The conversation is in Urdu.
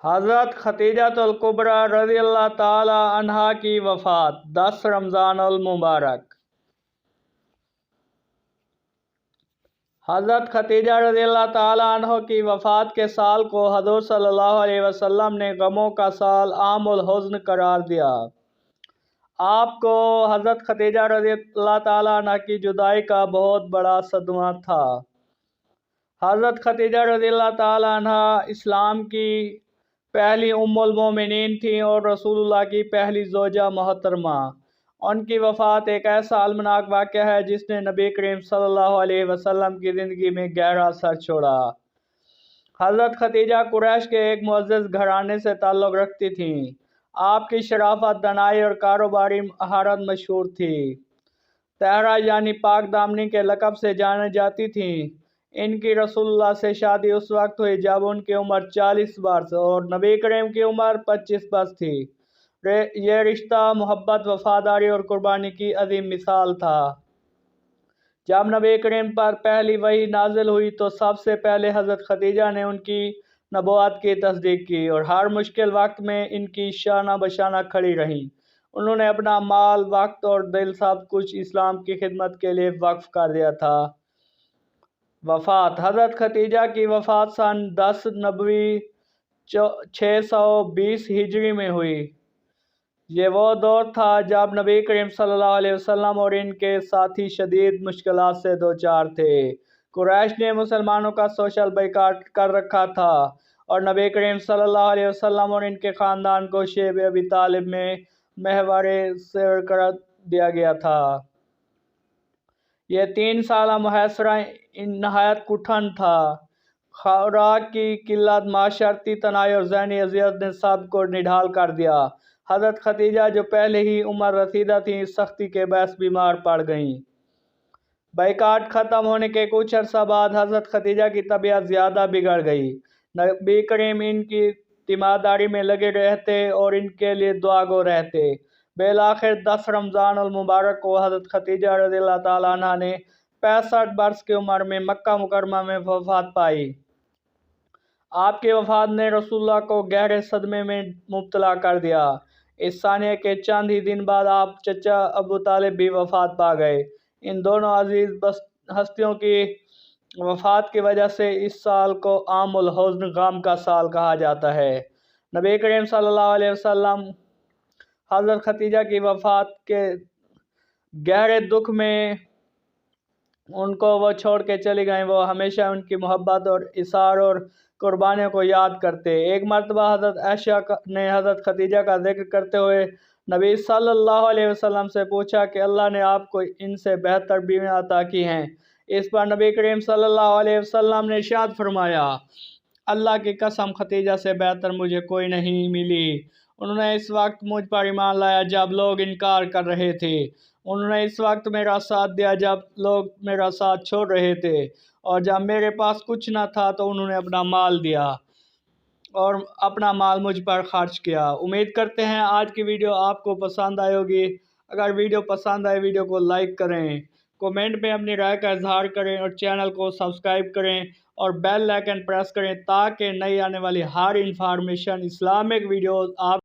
حضرت خدیجۃ الکبریٰ رضی اللہ تعالی عنہا کی وفات 10 رمضان المبارک۔ حضرت خدیجہ رضی اللہ تعالی عنہ کی وفات کے سال کو حضور صلی اللہ علیہ وسلم نے غموں کا سال عام الحزن قرار دیا۔ آپ کو حضرت خدیجہ رضی اللہ تعالی عنہ کی جدائی کا بہت بڑا صدمہ تھا۔ حضرت خدیجہ رضی اللہ تعالی عنہ اسلام کی پہلی ام المومنین تھیں اور رسول اللہ کی پہلی زوجہ محترمہ۔ ان کی وفات ایک ایسا المناک واقعہ ہے جس نے نبی کریم صلی اللہ علیہ وسلم کی زندگی میں گہرا اثر چھوڑا۔ حضرت خدیجہ قریش کے ایک معزز گھرانے سے تعلق رکھتی تھیں۔ آپ کی شرافت، دانائی اور کاروباری مہارت مشہور تھی۔ طاہرہ یعنی پاک دامنی کے لقب سے جانے جاتی تھیں۔ ان کی رسول اللہ سے شادی اس وقت ہوئی جب ان کی عمر 40 برس اور نبی کریم کی عمر 25 برس تھی۔ یہ رشتہ محبت، وفاداری اور قربانی کی عظیم مثال تھا۔ جب نبی کریم پر پہلی وحی نازل ہوئی تو سب سے پہلے حضرت خدیجہ نے ان کی نبوت کی تصدیق کی اور ہر مشکل وقت میں ان کی شانہ بشانہ کھڑی رہیں۔ انہوں نے اپنا مال، وقت اور دل سب کچھ اسلام کی خدمت کے لیے وقف کر دیا تھا۔ وفات: حضرت خدیجہ کی وفات سن 10 نبوی 620 ہجری میں ہوئی۔ یہ وہ دور تھا جب نبی کریم صلی اللہ علیہ وسلم اور ان کے ساتھی شدید مشکلات سے دوچار تھے۔ قریش نے مسلمانوں کا سوشل بائیکاٹ کر رکھا تھا اور نبی کریم صلی اللہ علیہ وسلم اور ان کے خاندان کو شیب ابی طالب میں محور سیر قرار دیا گیا تھا۔ یہ 3 سالہ محاصرہ نہایت کٹھن تھا۔ خوراک کی قلت، معاشرتی تنائی اور ذہنی اذیت نے سب کو نڈھال کر دیا۔ حضرت خدیجہ جو پہلے ہی عمر رسیدہ تھیں، سختی کے باعث بیمار پڑ گئیں۔ بائیکاٹ ختم ہونے کے کچھ عرصہ بعد حضرت خدیجہ کی طبیعت زیادہ بگڑ گئی۔ نبی کریم ان کی تیمارداری میں لگے رہتے اور ان کے لیے دعا گو رہتے۔ بالآخر 10 رمضان المبارک کو حضرت خدیجہ رضی اللہ تعالیٰ عنہ نے 65 برس کی عمر میں مکہ مکرمہ میں وفات پائی۔ آپ کی وفات نے رسول اللہ کو گہرے صدمے میں مبتلا کر دیا۔ اس سانیہ کے چند ہی دن بعد آپ چچا ابو طالب بھی وفات پا گئے۔ ان دونوں عزیز ہستیوں کی وفات کی وجہ سے اس سال کو عام الحزن، غم کا سال کہا جاتا ہے۔ نبی کریم صلی اللہ علیہ وسلم حضرت خدیجہ کی وفات کے گہرے دکھ میں ان کو وہ چھوڑ کے چلی گئیں۔ وہ ہمیشہ ان کی محبت اور ایثار اور قربانیوں کو یاد کرتے۔ ایک مرتبہ حضرت عائشہ نے حضرت خدیجہ کا ذکر کرتے ہوئے نبی صلی اللہ علیہ وسلم سے پوچھا کہ اللہ نے آپ کو ان سے بہتر بیویاں عطا کی ہیں؟ اس پر نبی کریم صلی اللہ علیہ وسلم نے ارشاد فرمایا، اللہ کی قسم، خدیجہ سے بہتر مجھے کوئی نہیں ملی۔ انہوں نے اس وقت مجھ پر ایمان لایا جب لوگ انکار کر رہے تھے۔ انہوں نے اس وقت میرا ساتھ دیا جب لوگ میرا ساتھ چھوڑ رہے تھے، اور جب میرے پاس کچھ نہ تھا تو انہوں نے اپنا مال دیا اور اپنا مال مجھ پر خرچ کیا۔ امید کرتے ہیں آج کی ویڈیو آپ کو پسند آئی ہوگی۔ اگر ویڈیو پسند آئے ویڈیو کو لائک کریں، کومنٹ میں اپنی رائے کا اظہار کریں اور چینل کو سبسکرائب کریں اور بیل آئیکن پریس کریں تاکہ نئی آنے والی ہر انفارمیشن اسلامک ویڈیوز آپ